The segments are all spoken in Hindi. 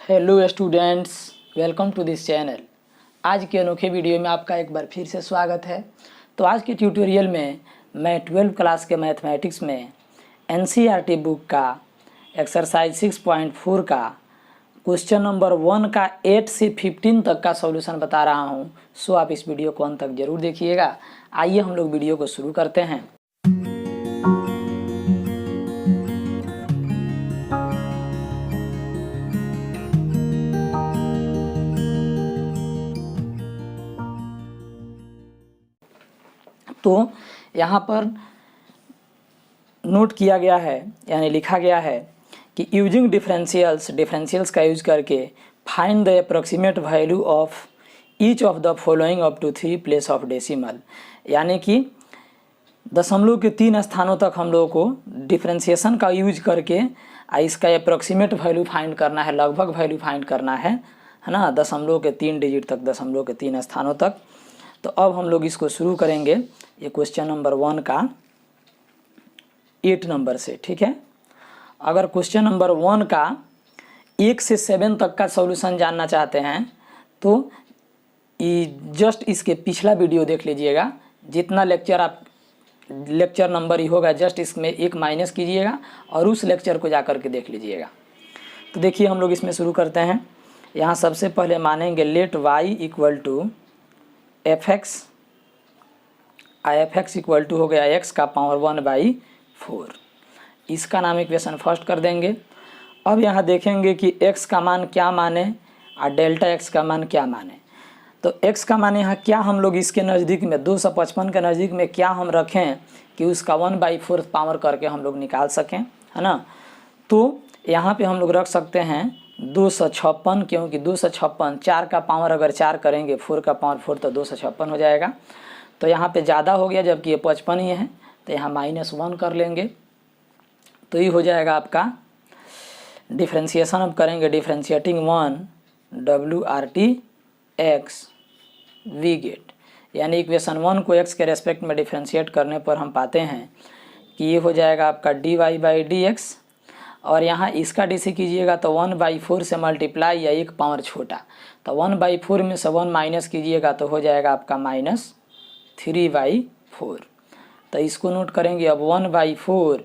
Hello students, welcome to this channel. आज के अनोखे वीडियो में आपका एक बार फिर से स्वागत है। तो आज के ट्यूटोरियल में मैं 12वीं क्लास के मैथमेटिक्स में एनसीईआरटी बुक का एक्सरसाइज 6.4 का क्वेश्चन नंबर 1 का 8 से 15 तक का सॉल्यूशन बता रहा हूं। सो आप इस वीडियो को अंत तक जरूर देखिएगा। आइए हम लोग वीडियो को शुरू करते हैं। तो यहाँ पर नोट किया गया है, यानी लिखा गया है कि यूजिंग डिफरेंशियल्स का यूज करके find the approximate value of each of the following up to 3 place of decimal. यानी कि दशमलव के 3 स्थानों तक हम लोगों को डिफरेंशिएशन का यूज करके इसका अप्रोक्सीमेट वैल्यू फाइंड करना है, लगभग वैल्यू फाइंड करना है ना, दशमलव के 3 डिजिट तक, दशमलव के 3 स्थानों तक। तो अब हम लोग इसको शुरू करेंगे ये क्वेश्चन नंबर 1 का 8 नंबर से। ठीक है, अगर क्वेश्चन नंबर 1 का 1 से 7 तक का सॉल्यूशन जानना चाहते हैं तो जस्ट इसके पिछला वीडियो देख लीजिएगा। जितना लेक्चर नंबर ही होगा जस्ट इसमें एक माइनस कीजिएगा और उस लेक्चर को जाकर के देख लीजिएगा। तो देखिए हम लोग इसमें शुरू करते हैं। यहाँ सबसे पहले मानेंगे let y equal to F X equal to हो गया x का पावर 1/4। इसका नाम इक्वेशन फर्स्ट कर देंगे। अब यहाँ देखेंगे कि x का मान क्या माने और डेल्टा x का मान क्या माने। तो x का मान यहाँ क्या हम लोग इसके नज़दीक में 255 के नज़दीक में क्या हम रखें कि उसका 1/4 पावर करके हम लोग निकाल सकें, है ना। तो यहाँ पे हम लोग रख सकते हैं 256, क्योंकि 256 4 का पावर अगर 4 करेंगे 4 का पावर 4 तो 256 हो जाएगा। तो यहाँ पे ज़्यादा हो गया, जबकि ये 55 ही है, तो यहाँ -1 कर लेंगे। तो ये हो जाएगा आपका डिफ्रेंशिएशन। अब करेंगे differentiating 1 WRT x we get, यानी इक्वेशन 1 को x के रेस्पेक्ट में डिफ्रेंशिएट करने पर हम पाते हैं कि ये हो जाएगा आपका dy/dx। और यहाँ इसका डी सी कीजिएगा तो 1/4 से मल्टीप्लाई या एक पावर छोटा, तो 1/4 में से 1 माइनस कीजिएगा तो हो जाएगा आपका -3/4। तो इसको नोट करेंगे। अब 1/4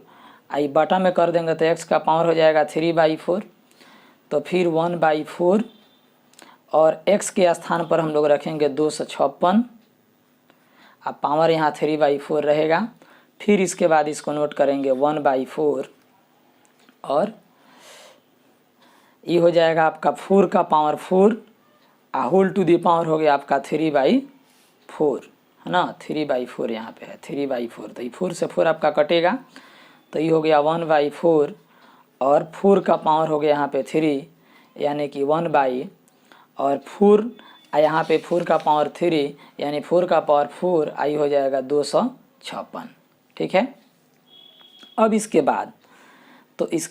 आई बटा में कर देंगे तो x का पावर हो जाएगा 3/4। तो फिर 1/4 और x के स्थान पर हम लोग रखेंगे 256, अब पावर यहाँ 3/4 रहेगा। फिर इसके बाद इसको नोट करेंगे 1/4 और ये हो जाएगा आपका 4 का power 4 whole to the power हो गया आपका 3/4, है ना। 3/4 यहाँ पे है 3/4, तो ये 4 से 4 आपका कटेगा, तो ये हो गया 1/4 और 4 का पावर हो गया यहाँ पे 3, यानी कि 1/, और 4 यहाँ पे 4 का पावर 3 यानी 4 का पावर 4 आई हो जाएगा 256। ठीक है। अब इसके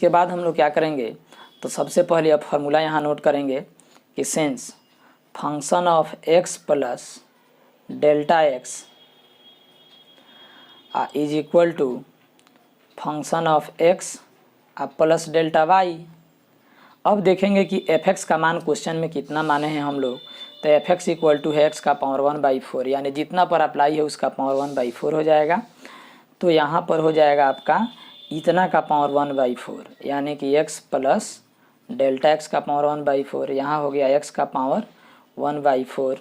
बाद हम लोग क्या करेंगे, तो सबसे पहले अब फार्मूला यहाँ नोट करेंगे कि since function of x plus delta x is equal to function of x plus delta y। अब देखेंगे कि f(x) का मान क्वेश्चन में कितना माने हैं हम लोग। तो f(x) इक्वल टू है x का पावर 1/4, यानी जितना पर अप्लाई है उसका पावर 1/4 हो जाएगा। तो यहाँ पर हो जाएगा आपका इतना का पावर 1/4, यानी कि x प्लस डेल्टा x का पावर 1/4, यहाँ हो गया x का पावर 1/4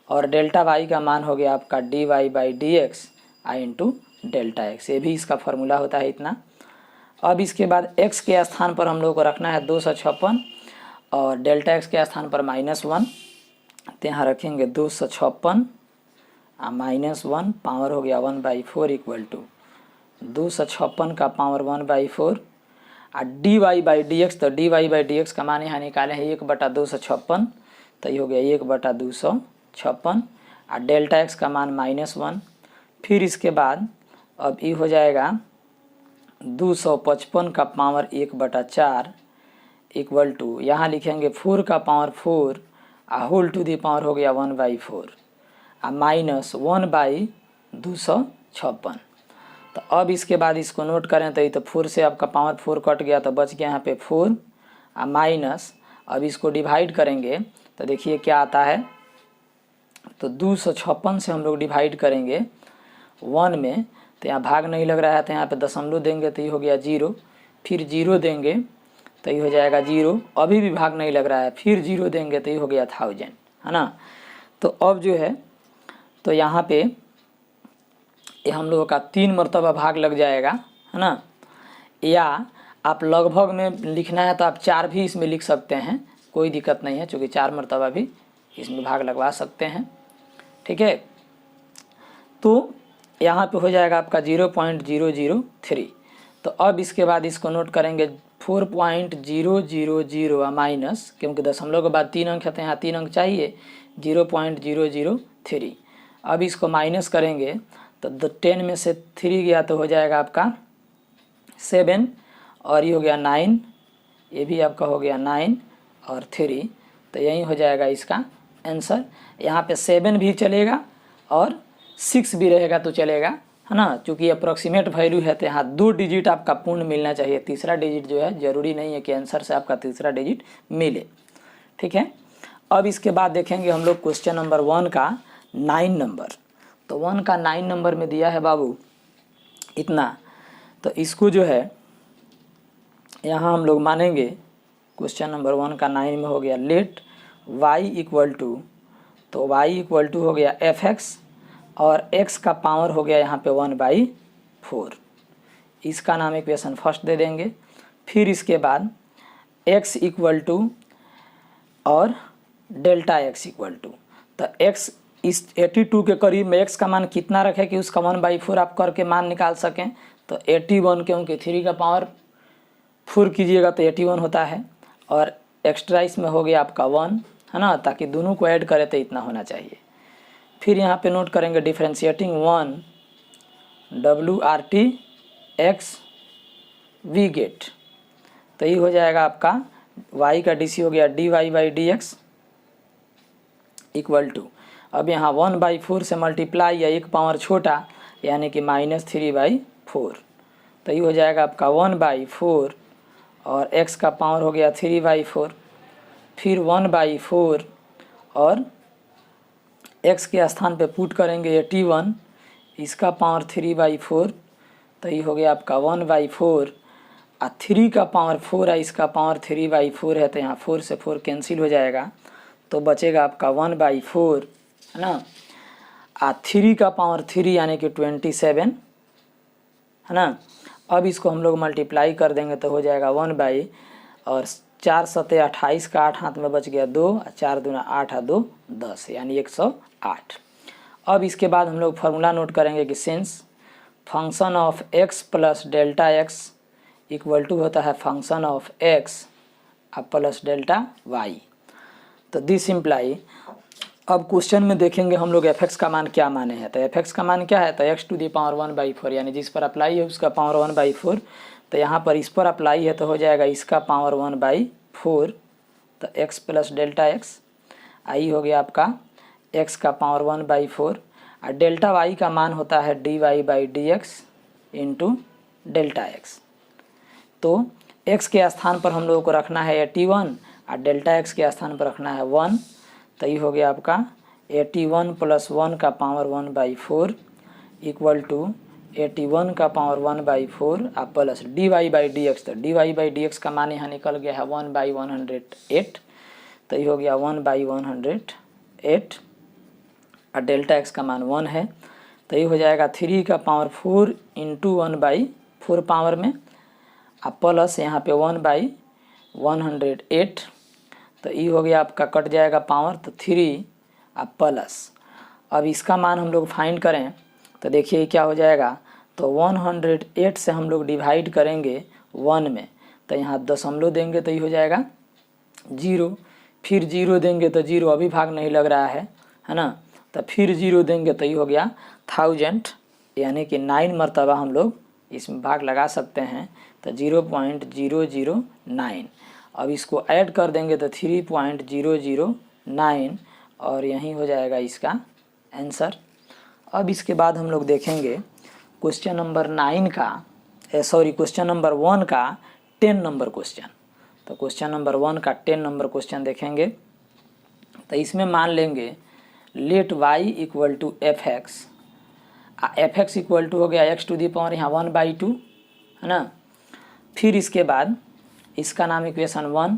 और डेल्टा y का मान हो गया आपका dy/dx इंटू डेल्टा x। ये भी इसका फार्मूला होता है इतना। अब इसके बाद x के स्थान पर हम लोग को रखना है 256 और डेल्टा x के स्थान पर -1, तो यहाँ रखेंगे 256 -1 पावर हो गया 1/4 इक्वल टू 256 का पावर 1/4 और dy/dx। तो dy/dx का मान यहाँ निकाले हैं 1/256, तो ये हो गया 1/256 और डेल्टा x का मान -1। फिर इसके बाद अब ये हो जाएगा 255 का पावर 1/4 इक्वल टू यहाँ लिखेंगे 4 का power 4 whole to the power हो गया 1/4 -1/256। तो अब इसके बाद इसको नोट करें तो ये तो 4 से आपका पावर 4 कट गया, तो बच गया यहाँ पे 4 माइनस अब इसको डिवाइड करेंगे तो देखिए क्या आता है, तो 256 से हम लोग डिवाइड करेंगे 1 में, तो यहाँ भाग नहीं लग रहा है तो यहाँ पे दशमलव देंगे तो ये हो गया 0, फिर 0 देंगे तो ये हो जाएगा 0, अभी भी भाग नहीं लग रहा है, फिर 0 देंगे तो ये हो गया 1000, है ना। तो अब जो है तो यहाँ पे ये हम लोगों का 3 मरतबा भाग लग जाएगा, है ना। या आप लगभग में लिखना है तो आप 4 भी इसमें लिख सकते हैं, कोई दिक्कत नहीं है, क्योंकि 4 मरतबा भी इसमें भाग लगवा सकते हैं, ठीक है। तो यहाँ पे हो जाएगा आपका 0.003। तो अब इसके बाद इसको नोट करेंगे 4.000 माइनस, क्योंकि दशमलव के बाद 3 अंक है तो यहाँ 3 अंक चाहिए, 0.003। अब इसको माइनस करेंगे तो 10 में से 3 गया तो हो जाएगा आपका 7, और ये हो गया 9, ये भी आपका हो गया 9 और 3, तो यही हो जाएगा इसका आंसर। यहाँ पे 7 भी चलेगा और 6 भी रहेगा तो चलेगा, है ना, क्योंकि अप्रॉक्सीमेट वैल्यू है तो यहाँ 2 डिजिट आपका पूर्ण मिलना चाहिए, तीसरा डिजिट जो है ज़रूरी नहीं है कि आंसर से आपका तीसरा डिजिट मिले, ठीक है। अब इसके बाद देखेंगे हम लोग क्वेश्चन नंबर 1 का 9 नंबर। तो 1 का 9 नंबर में दिया है बाबू इतना, तो इसको जो है यहाँ हम लोग मानेंगे, क्वेश्चन नंबर 1 का 9 में हो गया लेट y इक्वल टू, तो y इक्वल टू हो गया fx और x का पावर हो गया यहाँ पे 1/4, इसका नाम इक्वेशन फर्स्ट दे देंगे। फिर इसके बाद x इक्वल टू और डेल्टा x इक्वल टू, तो x इस 82 के करीब में x का मान कितना रखे कि उसका 1/4 आप करके मान निकाल सकें, तो 81, क्योंकि 3 का पावर 4 कीजिएगा तो 81 होता है, और एक्स्ट्रा इसमें हो गया आपका 1, है ना, ताकि दोनों को ऐड करें तो इतना होना चाहिए। फिर यहाँ पे नोट करेंगे differentiating 1 WRT x we get, तो ये हो जाएगा आपका y का DC हो गया dy/dx इक्वल टू, अब यहाँ 1/4 से मल्टीप्लाई या एक पावर छोटा यानी कि -3/4, तो ये हो जाएगा आपका 1/4 और x का पावर हो गया 3/4, फिर 1/4 और x के स्थान पे पुट करेंगे 81, इसका पावर 3/4, तो ये हो गया आपका 1/4 और 3 का पावर 4 है, इसका पावर 3/4 है, तो यहाँ 4 से 4 कैंसिल हो जाएगा, तो बचेगा आपका 1/4, है ना, 3 का पावर 3 यानी कि 27, है ना। अब इसको हम लोग मल्टीप्लाई कर देंगे तो हो जाएगा 1 और 4 सते 28 का 8 हाथ में बच गया 2, 4 दूना 8 और 2 10 यानी 108। अब इसके बाद हम लोग फार्मूला नोट करेंगे कि since function of x plus delta x equal to होता है function of x plus delta y, तो दिस इम्प्लाई, अब क्वेश्चन में देखेंगे हम लोग fx का मान क्या माने हैं, तो fx का मान क्या है, तो x टू दी पावर 1/4 यानी जिस पर अप्लाई है उसका पावर 1/4, तो यहाँ पर इस पर अप्लाई है तो हो जाएगा इसका पावर 1/4, तो x प्लस डेल्टा x, आई हो गया आपका x का पावर 1/4 और डेल्टा y का मान होता है dy/dx इंटू डेल्टा x। तो x के स्थान पर हम लोगों को रखना है 81 और डेल्टा x के स्थान पर रखना है 1, तो ये हो गया आपका 81 + 1 का पावर 1/4 इक्वल टू 81 का पावर 1/4 और प्लस dy/dx, तो dy/dx का मान यहाँ निकल गया है 1/108, तो ये हो गया 1/108 और डेल्टा x का मान 1 है, तो ये हो जाएगा 3 का पावर 4 इंटू 1/4 पावर में और प्लस यहाँ पे 1/108, तो ये हो गया आपका कट जाएगा पावर, तो 3 और प्लस, अब इसका मान हम लोग फाइंड करें तो देखिए क्या हो जाएगा, तो 108 से हम लोग डिवाइड करेंगे 1 में, तो यहाँ दशमलव देंगे तो ये हो जाएगा 0, फिर 0 देंगे तो 0 अभी भाग नहीं लग रहा है ना, तो फिर 0 देंगे तो ये हो गया 1000 यानी कि 9 मरतबा हम लोग इसमें भाग लगा सकते हैं, तो 0.009, अब इसको ऐड कर देंगे तो 3.009 और यही हो जाएगा इसका आंसर। अब इसके बाद हम लोग देखेंगे क्वेश्चन नंबर 9 का क्वेश्चन नंबर 1 का 10 नंबर क्वेश्चन। तो क्वेश्चन नंबर 1 का 10 नंबर क्वेश्चन देखेंगे। तो इसमें मान लेंगे let y equal to F X equal to हो गया एक्स टू दी पावर यहाँ 1/2 है ना। फिर इसके बाद इसका नाम इक्वेशन 1।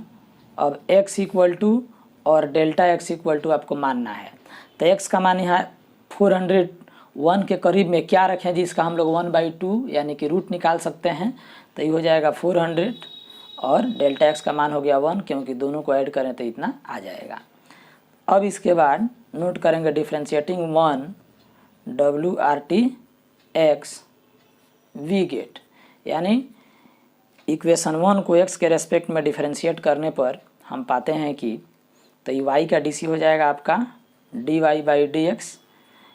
अब x इक्वल टू और डेल्टा x इक्वल टू आपको मानना है। तो x का मान यहाँ 401 के करीब में क्या रखें जिसका हम लोग 1/2 यानी कि रूट निकाल सकते हैं। तो ये हो जाएगा 400 और डेल्टा x का मान हो गया 1, क्योंकि दोनों को ऐड करें तो इतना आ जाएगा। अब इसके बाद नोट करेंगे differentiating 1 WRT x we get, यानी इक्वेशन 1 को x के रेस्पेक्ट में डिफ्रेंशिएट करने पर हम पाते हैं कि तो ये y का dc हो जाएगा आपका dy/dx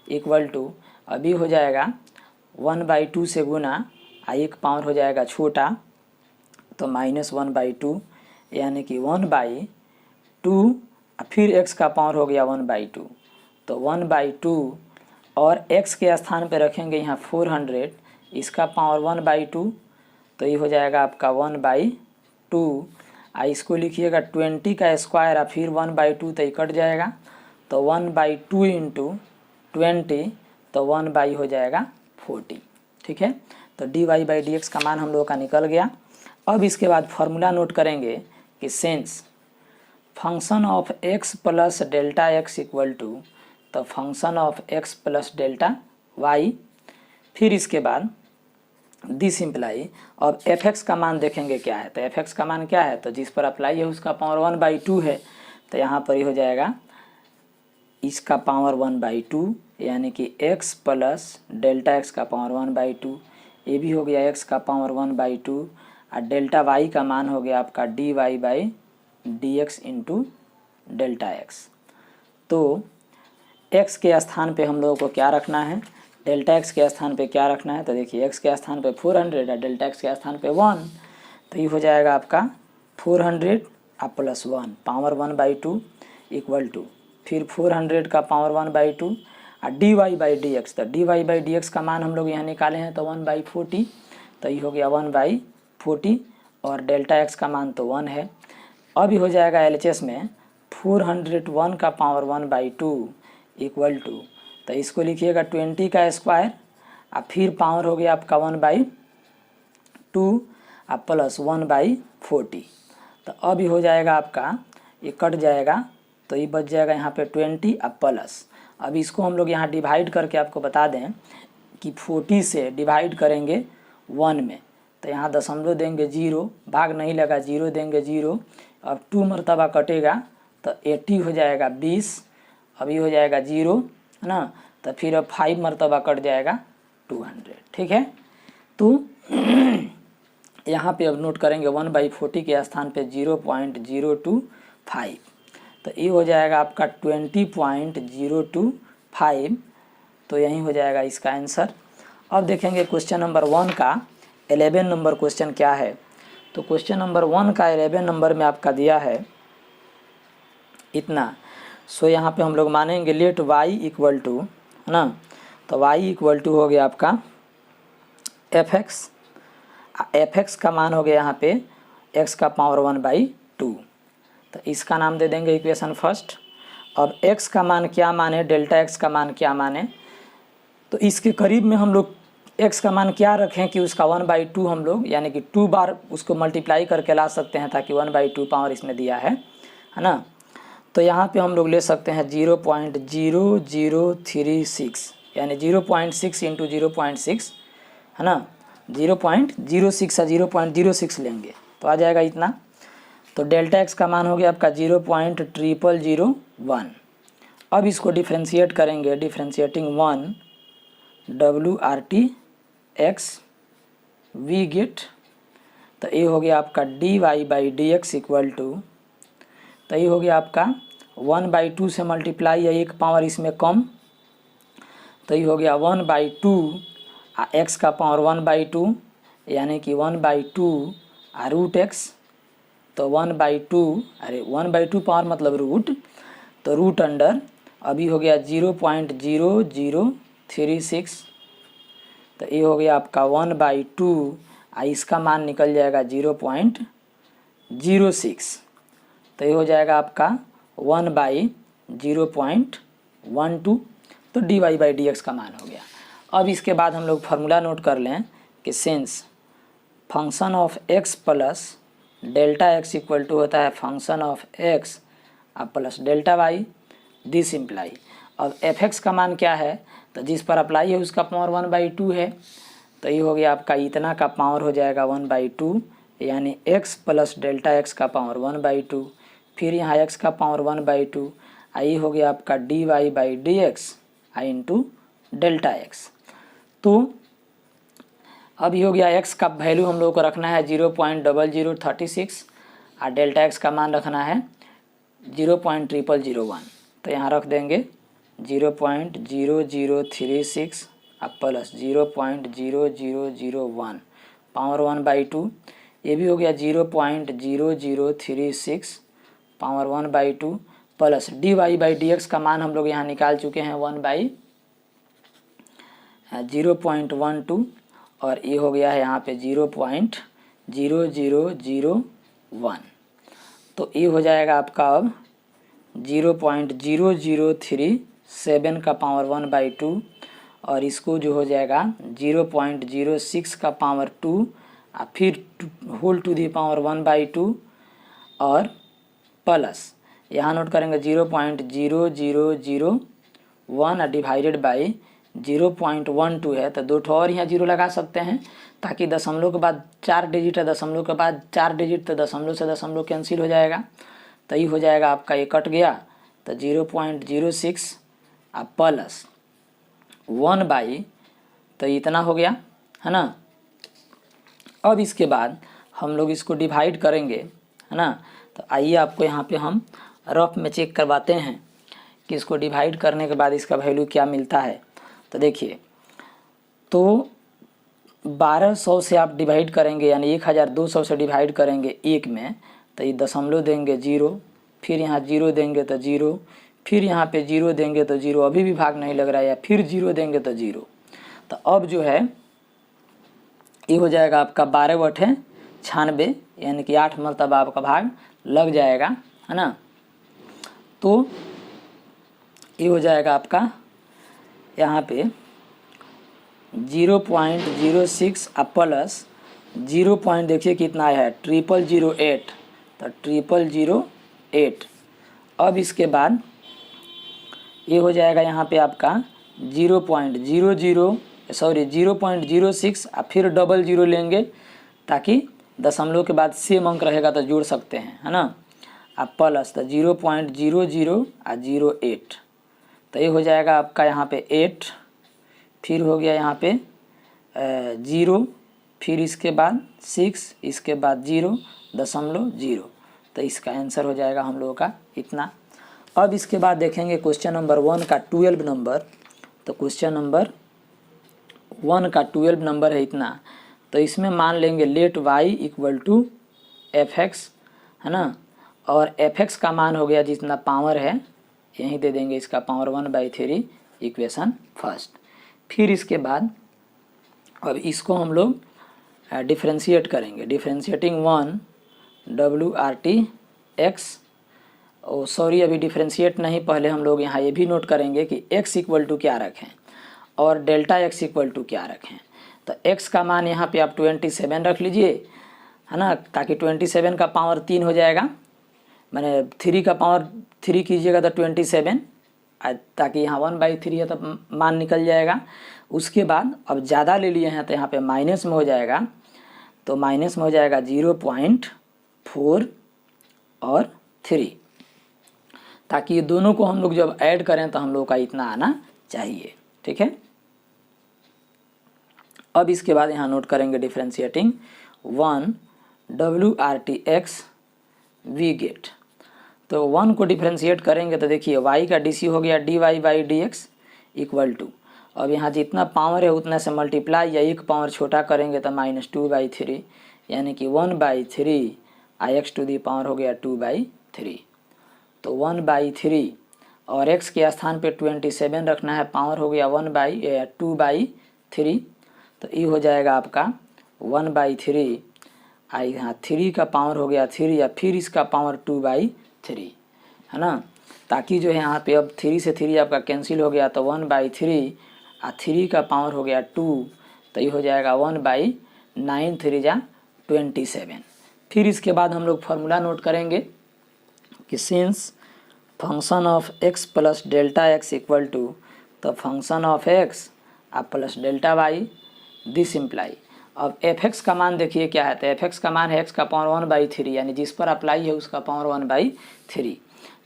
इक्वल टू अभी हो जाएगा 1/2 से गुना एक पावर हो जाएगा छोटा तो -1/2 यानी कि 1/2 फिर x का पावर हो गया 1/2 तो 1/2 और x के स्थान पे रखेंगे यहाँ 400 इसका पावर 1/2 तो ये हो जाएगा आपका 1/2। इसको लिखिएगा 20 का स्क्वायर और फिर 1/2 तो ये कट जाएगा तो 1/2 इंटू 20 तो 1/ हो जाएगा 40। ठीक है, तो dy/dx का मान हम लोगों का निकल गया। अब इसके बाद फॉर्मूला नोट करेंगे कि since function of x plus delta x equal to तो function of x plus delta y। फिर इसके बाद दिस इम्प्लाई अब f(x) का मान देखेंगे क्या है। तो f(x) का मान क्या है, तो जिस पर अप्लाई है उसका पावर 1/2 है तो यहाँ पर ही हो जाएगा इसका पावर 1/2 यानी कि x प्लस डेल्टा x का पावर 1/2। ये भी हो गया x का पावर 1/2 और डेल्टा y का मान हो गया आपका dy/dx इंटू डेल्टा x। तो x के स्थान पे हम लोगों को क्या रखना है, डेल्टा x के स्थान पे क्या रखना है। तो देखिए x के स्थान पे 400 और डेल्टा x के स्थान पे 1 तो ये हो जाएगा आपका 400 प्लस 1 पावर 1/2 इक्वल टू फिर 400 का पावर 1/2 और dy/dx। तो dy/dx का मान हम लोग यहाँ निकाले हैं तो 1/40 तो ये हो गया 1/40 और डेल्टा x का मान तो 1 है। अब ये हो जाएगा LHS में 401 का पावर 1/2 इक्वल टू तो इसको लिखिएगा 20 का स्क्वायर और फिर पावर हो गया आपका 1/2 और प्लस 1/40। तो अब ये हो जाएगा आपका ये कट जाएगा तो ये बच जाएगा यहाँ पे 20 और प्लस। अब इसको हम लोग यहाँ डिवाइड करके आपको बता दें कि 40 से डिवाइड करेंगे 1 में तो यहाँ दशमलव देंगे 0, भाग नहीं लगा 0 देंगे 0। अब 2 मरतबा कटेगा तो 80 हो जाएगा 20। अभी हो जाएगा 0 है ना, तो फिर अब 5 मरतबा कट जाएगा 200। ठीक है, तो यहाँ पे अब नोट करेंगे 1/40 के स्थान पे 0.025 तो ये हो जाएगा आपका 20.025 तो यही हो जाएगा इसका आंसर। अब देखेंगे क्वेश्चन नंबर 1 का 11 नंबर क्वेश्चन क्या है। तो क्वेश्चन नंबर 1 का 11 नंबर में आपका दिया है इतना। सो यहाँ पे हम लोग मानेंगे लेट y इक्वल टू है ना, तो y इक्वल टू हो गया आपका f(x) का मान हो गया यहाँ पे x का पावर 1/2 तो इसका नाम दे देंगे इक्वेशन फर्स्ट। अब x का मान क्या माने, डेल्टा x का मान क्या माने, तो इसके करीब में हम लोग x का मान क्या रखें कि उसका 1/2 हम लोग यानी कि 2 बार उसको मल्टीप्लाई करके ला सकते हैं ताकि 1/2 पावर इसमें दिया है ना। तो यहाँ पे हम लोग ले सकते हैं 0.0036 यानी 0.6 इंटू 0.6 है ना, 0.06 या 0.06 लेंगे तो आ जाएगा इतना। तो डेल्टा x का मान हो गया आपका 0.0001। अब इसको डिफ्रेंशिएट करेंगे, differentiating 1 WRT x we get तो ये हो गया आपका dy/dx इक्वल टू तो ये हो गया आपका 1/2 से मल्टीप्लाई या एक पावर इसमें कम तो ये हो गया 1/2 x का पावर 1/2 यानी कि 1/2 रूट x तो 1/2 अरे 1/2 पावर मतलब रूट तो रूट अंडर अभी हो गया 0.0036 तो ये हो गया आपका 1/2 इसका मान निकल जाएगा 0.06, तो ये हो जाएगा आपका 1/0.12, तो dy बाई डी एक्स का मान हो गया। अब इसके बाद हम लोग फार्मूला नोट कर लें कि since function of x plus delta x equal to होता है function of x plus delta y, this imply. अब f(x) का मान क्या है, तो जिस पर अप्लाई है उसका पावर 1/2 है, तो ये हो गया आपका इतना का पावर हो जाएगा 1/2, यानी x प्लस डेल्टा एक्स का पावर 1/2, फिर यहाँ x का पावर 1/2, आई हो गया आपका dy by d x I into delta x. तो अब ये हो गया x का वैल्यू हम लोग को रखना है 0.0036 और डेल्टा x का मान रखना है 0.0001, तो यहाँ रख देंगे 0.0036 प्लस 0.0001 पावर 1/2, ये भी हो गया 0.0036 power 1/2 plus dy by d x का मान हम लोग यहाँ निकाल चुके हैं 1/0.12, और ये हो गया है यहाँ पे 0.0001, तो ये हो जाएगा आपका अब 0.0037 का पावर 1/2, और इसको जो हो जाएगा 0.06 का पावर 2 और फिर होल टू दी पावर 1/2, और प्लस यहाँ नोट करेंगे 0.0001 डिवाइडेड बाई 0.12 है, तो 2 ठो और यहाँ जीरो लगा सकते हैं ताकि दशमलव के बाद 4 डिजिट है, दशमलव के बाद 4 डिजिट, तो दशमलव से दशमलव कैंसिल हो जाएगा, तो ये हो जाएगा आपका, ये कट गया, तो 0.06 प्लस 1/, तो इतना हो गया है ना। अब इसके बाद हम लोग इसको डिवाइड करेंगे है ना, तो आइए आपको यहाँ पे हम रफ में चेक करवाते हैं कि इसको डिवाइड करने के बाद इसका वैल्यू क्या मिलता है। तो देखिए, तो 1200 से आप डिवाइड करेंगे, यानी 1200 से डिवाइड करेंगे 1 में, तो ये दशमलव देंगे 0, फिर यहाँ 0 देंगे तो 0, फिर यहाँ पे 0 देंगे तो 0, अभी भी भाग नहीं लग रहा है, या फिर 0 देंगे तो 0, तो अब जो है ये हो जाएगा आपका 12×96, यानी कि 8 मरतबा आपका भाग लग जाएगा है ना। तो ये हो जाएगा आपका यहाँ पे 0.06 प्लस 0. देखिए कितना है 0008, तो 0008। अब इसके बाद ये हो जाएगा यहाँ पे आपका 0.06 और फिर 00 लेंगे ताकि दशमलव के बाद सेम अंक रहेगा तो जोड़ सकते हैं है ना, प्लस तो 0.0008, तो ये हो जाएगा आपका यहाँ पे 8, फिर हो गया यहाँ पे 0, फिर इसके बाद 6, इसके बाद 0.0, तो इसका आंसर हो जाएगा हम लोगों का इतना। अब इसके बाद देखेंगे क्वेश्चन नंबर 1 का 12 नंबर, तो क्वेश्चन नंबर 1 का 12 नंबर है इतना, तो इसमें मान लेंगे let y equal to f(x) है ना, और f(x) का मान हो गया जितना पावर है यहीं दे देंगे, इसका पावर 1/3 इक्वेशन फर्स्ट। फिर इसके बाद अब इसको हम लोग डिफ्रेंशिएट करेंगे, डिफ्रेंशिएटिंग 1 WRT(x), ओ सॉरी अभी डिफ्रेंशिएट नहीं, पहले हम लोग यहाँ ये भी नोट करेंगे कि x इक्वल टू क्या रखें और डेल्टा x इक्वल टू क्या रखें। तो x का मान यहाँ पे आप 27 रख लीजिए है ना, ताकि 27 का पावर 3 हो जाएगा, मैंने 3 का पावर 3 कीजिएगा तो 27, ताकि यहाँ 1/3 है तो मान निकल जाएगा। उसके बाद अब ज़्यादा ले लिए हैं तो यहाँ पे माइनस में हो जाएगा, तो माइनस में हो जाएगा 0.4 और 3, ताकि ये दोनों को हम लोग जब ऐड करें तो हम लोग का इतना आना चाहिए, ठीक है। अब इसके बाद यहाँ नोट करेंगे डिफ्रेंशिएटिंग 1 WRT(x) वी गेट, तो 1 को डिफ्रेंशिएट करेंगे तो देखिए y का डी सी हो गया dy by d x equal to, अब यहाँ जितना पावर है उतना से मल्टीप्लाई या एक पावर छोटा करेंगे तो -2/3, यानी कि 1/3 x टू दी पावर हो गया 2/3, तो 1/3 और x के स्थान पे 27 रखना है, पावर हो गया 2/3, तो ये हो जाएगा आपका 1/3 यहाँ 3 का पावर हो गया 3 या फिर इसका पावर 2/3 है ना, ताकि जो है यहाँ पे अब 3 से 3 आपका कैंसिल हो गया तो 1/3 और 3 का पावर हो गया 2 तो ये हो जाएगा 1/9 3 जा 27। फिर इसके बाद हम लोग फार्मूला नोट करेंगे कि since function of x plus delta x equal to तो फंक्शन ऑफ x आप plus delta y this imply. अब f(x) का मान देखिए क्या है, तो f(x) का मान है x का पावर 1/3 यानी जिस पर अप्लाई है उसका पावर 1/3।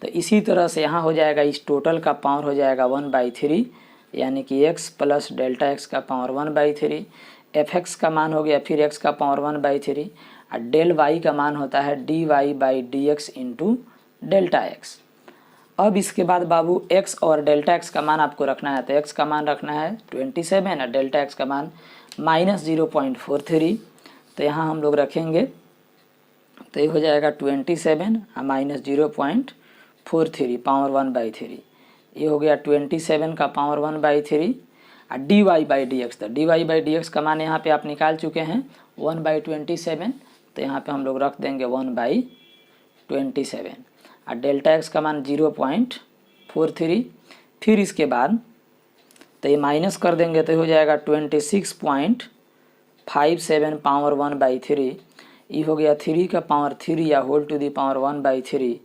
तो इसी तरह से यहाँ हो जाएगा इस टोटल का पावर हो जाएगा 1/3 यानी कि x प्लस डेल्टा x का पावर 1/3। f(x) का मान हो गया फिर x का पावर 1/3 और डेल y का मान होता है dy/dx इंटू डेल्टा x। अब इसके बाद बाबू x और डेल्टा x का मान आपको रखना है, तो x का मान रखना है 27 और डेल्टा x का मान -0.43। तो यहाँ हम लोग रखेंगे तो ये हो जाएगा 27 और -0.43 पावर 1/3। ये हो गया 27 का पावर 1/3 और dy/dx। तो dy/dx का मान यहाँ पे आप निकाल चुके हैं 1/27, तो यहाँ पे हम लोग रख देंगे 1/27 और डेल्टा x का मान 0.43। फिर इसके बाद तो ये माइनस कर देंगे तो हो जाएगा 26.57 पावर 1/3। ये हो गया 3 का पावर 3 या होल टू दी पावर 1/3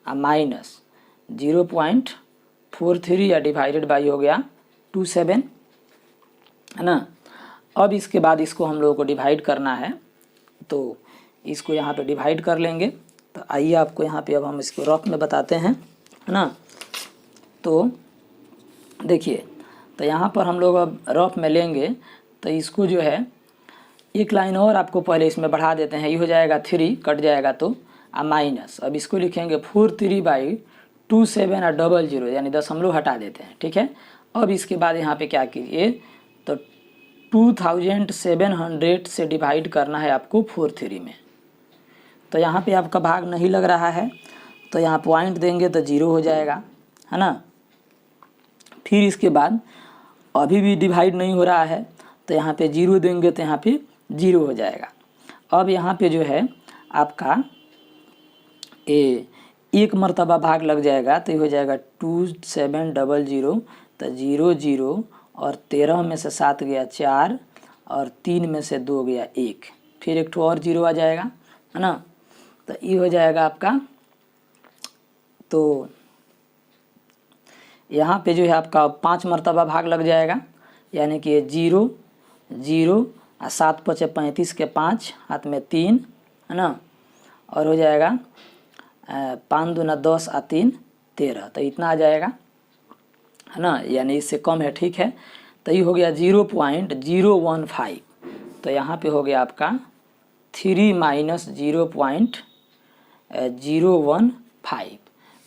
और माइनस 0.43 या डिवाइडेड बाई हो गया 27 है ना। अब इसके बाद इसको हम लोगों को डिवाइड करना है, तो इसको यहाँ पे डिवाइड कर लेंगे। तो आइए आपको यहाँ पे अब हम इसको रफ में बताते हैं है ना। तो देखिए तो यहाँ पर हम लोग अब रफ में लेंगे तो इसको जो है एक लाइन और आपको पहले इसमें बढ़ा देते हैं। ये हो जाएगा 3 कट जाएगा तो माइनस, अब इसको लिखेंगे 43/27 और 00 यानी 10 हम लोग हटा देते हैं, ठीक है। अब इसके बाद यहाँ पे क्या कीजिए तो 2700 से डिवाइड करना है आपको 43 में। तो यहाँ पे आपका भाग नहीं लग रहा है तो यहाँ पॉइंट देंगे तो 0 हो जाएगा है ना। फिर इसके बाद अभी भी डिवाइड नहीं हो रहा है तो यहाँ पे 0 देंगे तो यहाँ पे 0 हो जाएगा। अब यहाँ पे जो है आपका एक मरतबा भाग लग जाएगा तो ये हो जाएगा 2700 तो 00 और 13 में से 7 गया 4 और 3 में से 2 गया 1, फिर एक ठो और 0 आ जाएगा है ना। तो ये हो जाएगा आपका, तो यहाँ पे जो है आपका 5 मरतबा भाग लग जाएगा यानी कि 0 0 और 7 × 5 = 35 के 5 हाथ में 3 है ना, और हो जाएगा 5 दूना 10 और 3 13, तो इतना आ जाएगा है ना, यानी इससे कम है, ठीक है। तो ये हो गया 0.015, तो यहाँ पे हो गया आपका 3 - 0.015।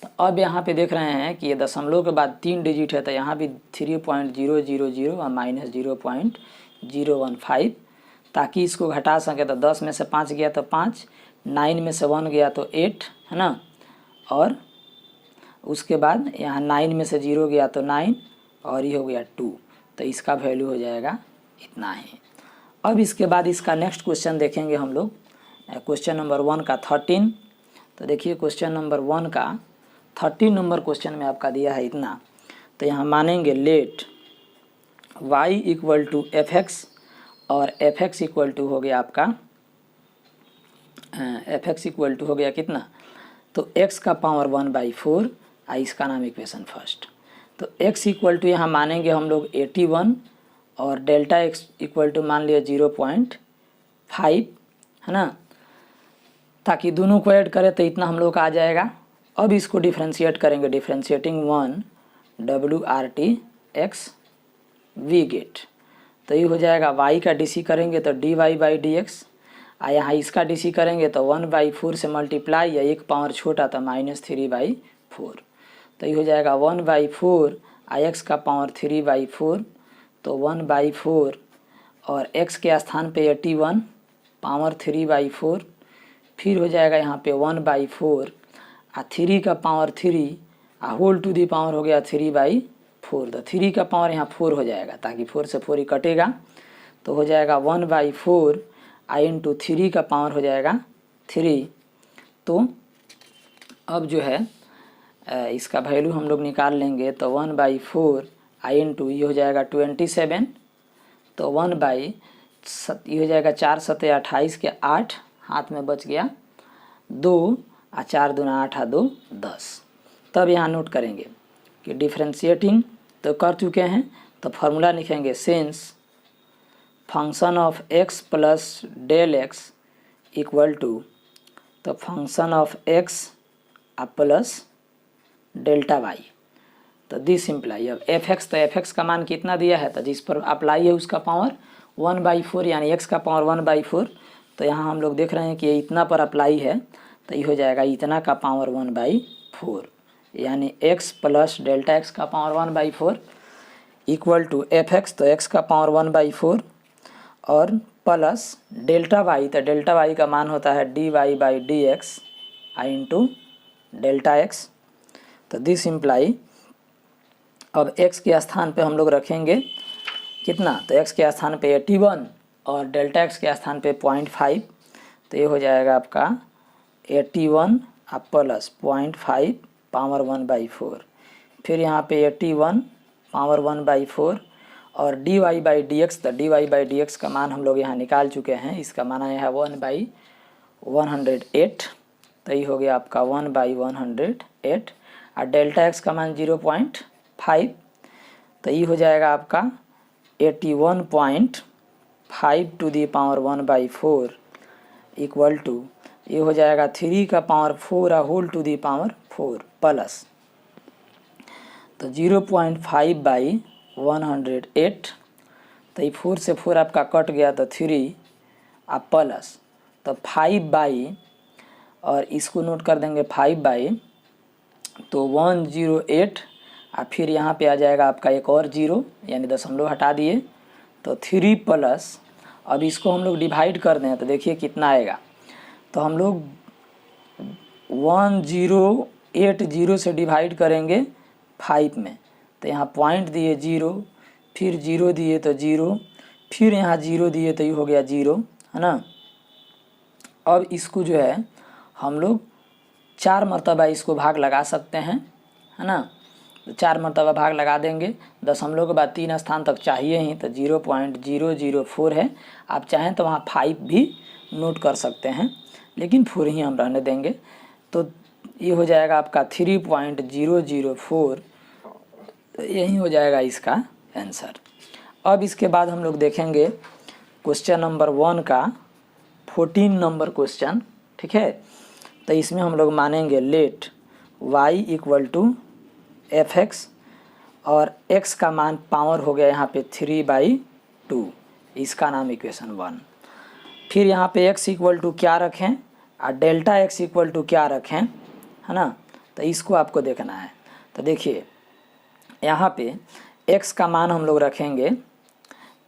तो अब यहाँ पे देख रहे हैं कि ये दशमलव के बाद 3 डिजिट है तो यहाँ भी 3.000 और -0.015, ताकि इसको घटा सके। तो 10 में से 5 गया तो 5, 9 में से 1 गया तो 8 है ना, और उसके बाद यहाँ 9 में से 0 गया तो 9 और ये हो गया 2, तो इसका वैल्यू हो जाएगा इतना ही। अब इसके बाद इसका नेक्स्ट क्वेश्चन देखेंगे हम लोग, क्वेश्चन नंबर 1 का 13। तो देखिए क्वेश्चन नंबर 1 का 13 नंबर क्वेश्चन में आपका दिया है इतना। तो यहाँ मानेंगे लेट y = fx और fx = हो गया आपका fx = हो गया कितना, तो x का पावर 1/4 इसका नाम इक्वेशन फर्स्ट। तो x = यहाँ मानेंगे हम लोग 81 और डेल्टा x = मान लिया 0.5 है ना, ताकि दोनों को ऐड करें तो इतना हम लोग का आ जाएगा। अब इसको डिफ्रेंशिएट करेंगे, differentiating 1 WRT x we get. तो ये हो जाएगा y का DC करेंगे तो dy/dx, यहाँ इसका DC करेंगे तो 1/4 से मल्टीप्लाई या एक पावर छोटा तो -3/4। तो ये हो जाएगा 1/4 x का पावर 3/4, तो 1/4 और x के स्थान पे 81 पावर 3/4, फिर हो जाएगा यहाँ पे 1/4 और 3 का power 3 whole to the power हो गया 3/4। तो 3 का पावर यहाँ 4 हो जाएगा ताकि 4 से 4 ही कटेगा, तो हो जाएगा 1/4 आई इंटू 3 का पावर हो जाएगा 3। तो अब जो है इसका वैल्यू हम लोग निकाल लेंगे तो 1/4 आई इंटू ये हो जाएगा 27। तो 1/, ये हो जाएगा 4 7 28 के 8, हाथ में बच गया 2 और 4 दूना 8 और 2 10। तब यहाँ नोट करेंगे कि डिफ्रेंशिएटिंग तो कर चुके हैं, तो फार्मूला लिखेंगे since function of x plus del x equal to, तो function of x plus delta y, तो दिस इम्प्लाई अब fx, तो fx का मान कितना दिया है, तो जिस पर अप्लाई है उसका पावर 1/4 यानी x का पावर 1/4। तो यहाँ हम लोग देख रहे हैं कि ये इतना पर अप्लाई है, तो ये हो जाएगा इतना का पावर 1/4 यानी x प्लस डेल्टा x का पावर 1/4 इक्वल टू fx, तो x का पावर 1/4 और प्लस डेल्टा y, तो डेल्टा y का मान होता है dy/dx आई इंटू डेल्टा x। तो दिस इम्प्लाई अब x के स्थान पे हम लोग रखेंगे कितना, तो x के स्थान पे 81 और डेल्टा x के स्थान पे 0.5, तो ये हो जाएगा आपका 81 प्लस 0.5 पावर 1/4, फिर यहाँ पे 81 पावर 1/4 और dy/dx, तो dy/dx का मान हम लोग यहाँ निकाल चुके हैं, इसका मान आया है 1/108, तो ये हो गया आपका 1/108 और डेल्टा x का मान 0.5, तो ये हो जाएगा आपका 81.5 to the power 1/4 equal to, ये हो जाएगा 3 का power 4 whole to the power 4 plus, तो 0.5/108, तो ये 4 से 4 आपका कट गया तो 3 प्लस, तो 5/, और इसको नोट कर देंगे 5/, तो 108 और फिर यहाँ पे आ जाएगा आपका एक और 0 यानी दशमलव हटा दिए, तो 3 प्लस, अब इसको हम लोग डिवाइड कर दें तो देखिए कितना आएगा, तो हम लोग 1080 से डिवाइड करेंगे 5 में, तो यहाँ पॉइंट दिए 0, फिर 0 दिए तो 0, फिर यहाँ 0 दिए तो ये हो गया 0, है ना। अब इसको जो है हम लोग 4 मरतबा इसको भाग लगा सकते हैं, है ना, तो 4 मरतबा भाग लगा देंगे, दशमलव के बाद 3 स्थान तक चाहिए ही, तो 0.004 है, आप चाहें तो वहाँ 5 भी नोट कर सकते हैं, लेकिन 4 ही हम रहने देंगे, तो ये हो जाएगा आपका 3.004, तो यही हो जाएगा इसका आंसर। अब इसके बाद हम लोग देखेंगे क्वेश्चन नंबर 1 का 14 नंबर क्वेश्चन, ठीक है। तो इसमें हम लोग मानेंगे let y equal to fx और x का मान पावर हो गया यहाँ पे 3/2, इसका नाम इक्वेशन 1। फिर यहाँ पे x इक्वल टू क्या रखें और डेल्टा x इक्वल टू क्या रखें, है ना, तो इसको आपको देखना है। तो देखिए यहाँ पे x का मान हम लोग रखेंगे,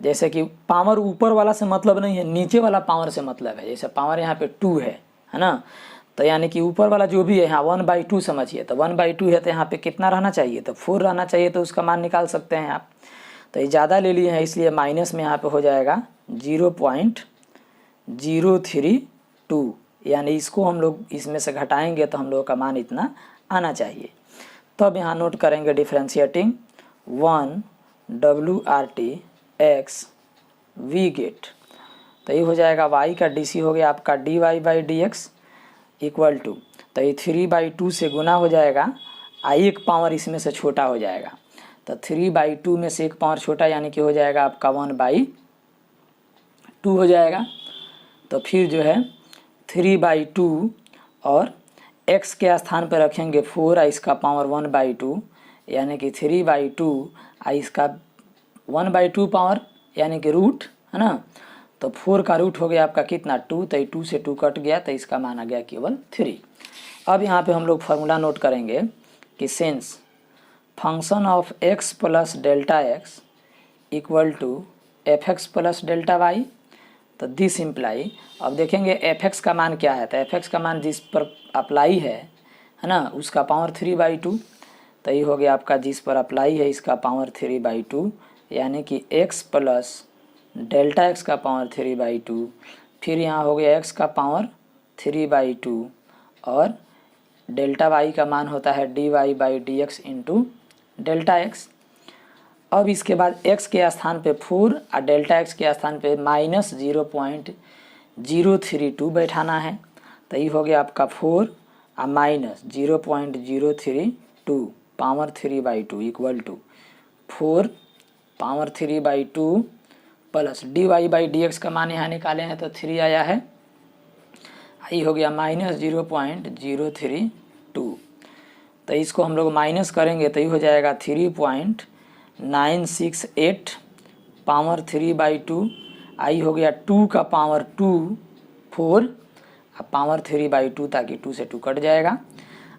जैसे कि पावर ऊपर वाला से मतलब नहीं है, नीचे वाला पावर से मतलब है। जैसे पावर यहाँ पे 2 है ना, तो यानी कि ऊपर वाला जो भी है यहाँ 1/2 समझिए, तो 1/2 है तो यहाँ पे कितना रहना चाहिए, तो 4 रहना चाहिए, तो उसका मान निकाल सकते हैं आप। तो ये ज़्यादा ले लिए हैं इसलिए माइनस में यहाँ पे हो जाएगा 0.032, यानी इसको हम लोग इसमें से घटाएंगे तो हम लोग का मान इतना आना चाहिए। तब यहाँ नोट करेंगे differentiating 1 WRT x v get, तो ये हो जाएगा y का dc हो गया आपका dy/dx इक्वल टू, तो ये 3/2 से गुना हो जाएगा, एक पावर इसमें से छोटा हो जाएगा, तो 3/2 में से एक पावर छोटा यानी कि हो जाएगा आपका 1/2 हो जाएगा। तो फिर जो है 3/2 और x के स्थान पर रखेंगे 4 और इसका पावर 1/2 यानी कि 3/2 और इसका 1/2 पावर यानी कि रूट, है ना, तो 4 का रूट हो गया आपका कितना 2, तो 2 से 2 कट गया, तो इसका मान आ गया केवल 3। अब यहाँ पे हम लोग फार्मूला नोट करेंगे कि since function of x plus delta x equal to fx plus delta y, तो दिस इम्प्लाई, अब देखेंगे fx का मान क्या है, तो fx का मान जिस पर अप्लाई है ना, उसका पावर 3/2, तो ये हो गया आपका जिस पर अप्लाई है इसका पावर 3/2 यानी कि x प्लस डेल्टा x का पावर 3/2, फिर यहाँ हो गया x का पावर 3/2 और डेल्टा y का मान होता है dy/dx इंटू डेल्टा x। अब इसके बाद x के स्थान पे 4 और डेल्टा x के स्थान पे -0.032 बैठाना है। तो ये हो गया आपका 4 और -0.032 power 3/2 equal to 4 power 3/2 plus dy/dx का मान यहाँ निकाले हैं तो 3 आया है। ये हो गया -0.032। तो इसको हम लोग माइनस करेंगे तो ये हो जाएगा 3.968 पावर 3/2। आई हो गया 2 का पावर 2 4 पावर 3/2 ताकि 2 से 2 कट जाएगा।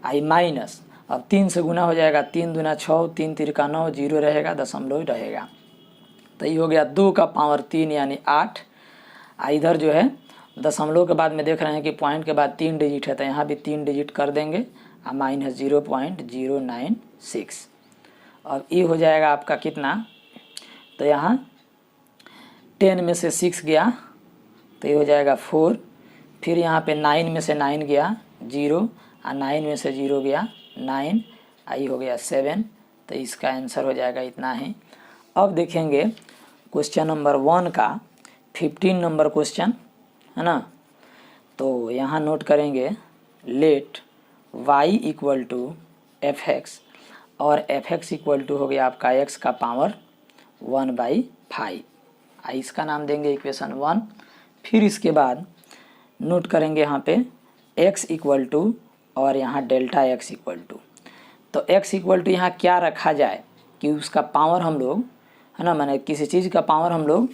आई माइनस अब 3 से गुना हो जाएगा, 3 दूना 6, 3 तिरका 9, 0 रहेगा, दशमलव रहेगा। तो ये हो गया 2 का पावर 3 यानी 8। इधर जो है दशमलव के बाद में देख रहे हैं कि पॉइंट के बाद 3 डिजिट है तो यहाँ भी 3 डिजिट कर देंगे और -0.096। अब ये हो जाएगा आपका कितना, तो यहाँ 10 में से 6 गया तो ये हो जाएगा 4। फिर यहाँ पे 9 में से 9 गया 0 और 9 में से 0 गया 9, आई हो गया 7। तो इसका आंसर हो जाएगा इतना ही। अब देखेंगे क्वेश्चन नंबर 1 का 15 नंबर क्वेश्चन है ना। तो यहाँ नोट करेंगे let y equal to fx और fx इक्वल टू हो गया आपका x का पावर 1/5। इसका नाम देंगे इक्वेशन 1। फिर इसके बाद नोट करेंगे यहाँ पे x इक्वल टू और यहाँ डेल्टा x इक्वल टू। तो x इक्वल टू यहाँ क्या रखा जाए कि उसका पावर हम लोग है ना, माने किसी चीज़ का पावर हम लोग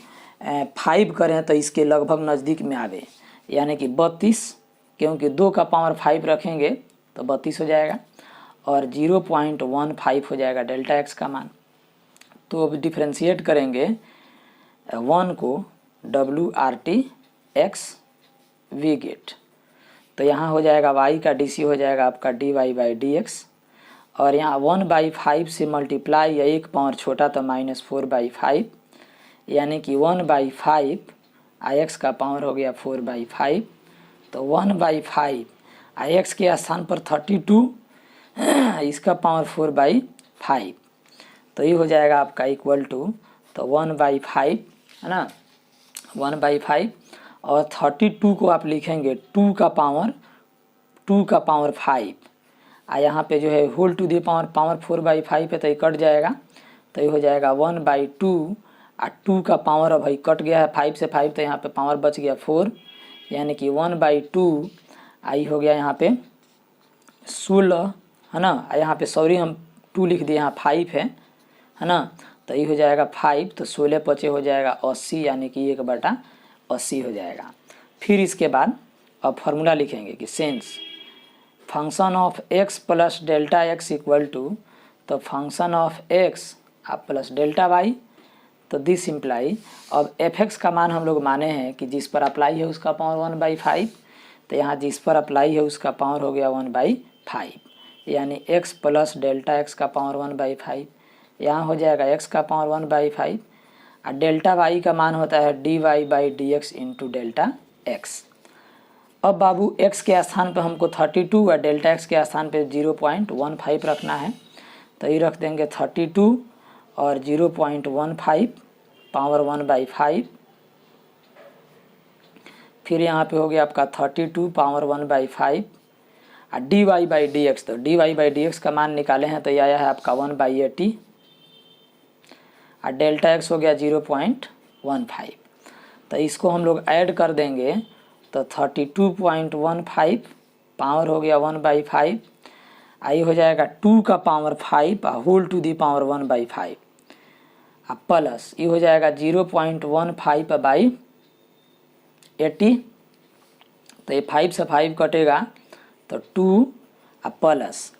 5 करें तो इसके लगभग नज़दीक में आवे, यानी कि 32, क्योंकि 2 का पावर 5 रखेंगे तो 32 हो जाएगा और 0.15 हो जाएगा डेल्टा x का मान। तो अब डिफ्रेंशिएट करेंगे 1 को WRT/x वी गेट। तो यहाँ हो जाएगा y का DC हो जाएगा आपका dy/dx और यहाँ 1/5 से मल्टीप्लाई या 1 पावर छोटा तो -4/5 यानी कि 1/5 x का पावर हो गया 4/5। तो 1/5 x के स्थान पर 32 इसका पावर 4/5। तो ये हो जाएगा आपका इक्वल टू, तो 1/5 है ना, 1/5 और 32 को आप लिखेंगे 2 का पावर 5 यहाँ पे जो है होल टू दी पावर 4/5 है तो ये कट जाएगा। तो ये हो जाएगा 1/2 और 2 का पावर अब भाई कट गया है 5 से 5 तो यहाँ पे पावर बच गया 4 यानी कि 1/2 आई हो गया यहाँ पे 16 है ना। यहाँ पे सॉरी हम 2 लिख दिए, यहाँ 5 है ना। तो ये हो जाएगा 5 तो 16 पचे हो जाएगा 80 यानी कि 1/80 हो जाएगा। फिर इसके बाद अब फार्मूला लिखेंगे कि since function of x plus delta x equal to, तो फंक्शन ऑफ x आप प्लस डेल्टा y। तो दिस इम्प्लाई अब fx का मान हम लोग माने हैं कि जिस पर अप्लाई है उसका पावर 1/5। तो यहाँ जिस पर अप्लाई है उसका पावर हो गया 1/5 यानी x प्लस डेल्टा x का पावर 1/5। यहाँ हो जाएगा x का पावर 1/5 और डेल्टा y का मान होता है dy/dx इंटू डेल्टा x। अब बाबू x के स्थान पर हमको 32 और डेल्टा x के स्थान पे 0.15 रखना है। तो ये रख देंगे 32 और 0.15 पावर 1/5। फिर यहाँ पे हो गया आपका 32 पावर 1/5 और dy/dx। तो dy/dx का मान निकाले हैं तो ये आया है आपका 1/80 और डेल्टा x हो गया 0.15। तो इसको हम लोग ऐड कर देंगे तो 32.15 पावर हो गया 1/5 आई हो जाएगा 2 का power 5 whole to the power 1/5 plus ये हो जाएगा 0.15/80। तो ये 5 से 5 कटेगा तो 2 प्लस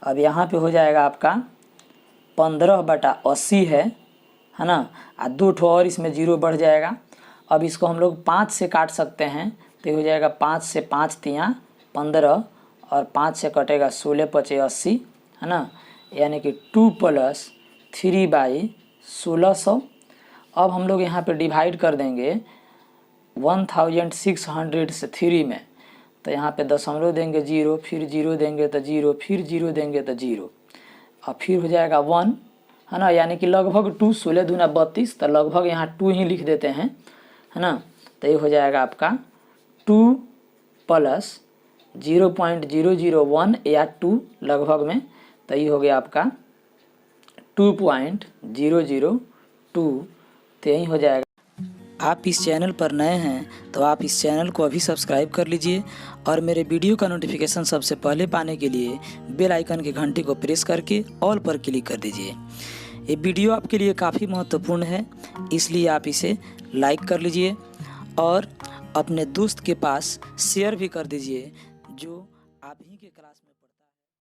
अब यहाँ पे हो जाएगा आपका 15/80 है ना। और 2 ठो और इसमें 0 बढ़ जाएगा। अब इसको हम लोग 5 से काट सकते हैं तो हो जाएगा 5 से 5 तियाँ 15 और 5 से कटेगा 16 पचे 80 है ना, यानी कि 2 + 3/1600। अब हम लोग यहाँ पे डिवाइड कर देंगे 1600 से 3 में, तो यहाँ पे दशमलव देंगे 0, फिर 0 देंगे तो 0, फिर 0 देंगे तो 0 और फिर हो जाएगा 1, है ना, यानी कि लगभग 2, 16 दूना 32, तो लगभग यहाँ 2 ही लिख देते हैं, है ना। तो ये हो जाएगा आपका 2 प्लस 0.001 या 2 लगभग में, तो ये हो गया आपका 2.002, तो यही हो जाएगा। आप इस चैनल पर नए हैं तो आप इस चैनल को अभी सब्सक्राइब कर लीजिए और मेरे वीडियो का नोटिफिकेशन सबसे पहले पाने के लिए बेल आइकन की घंटी को प्रेस करके ऑल पर क्लिक कर दीजिए। ये वीडियो आपके लिए काफ़ी महत्वपूर्ण है, इसलिए आप इसे लाइक कर लीजिए और अपने दोस्त के पास शेयर भी कर दीजिए जो आप ही के क्लास में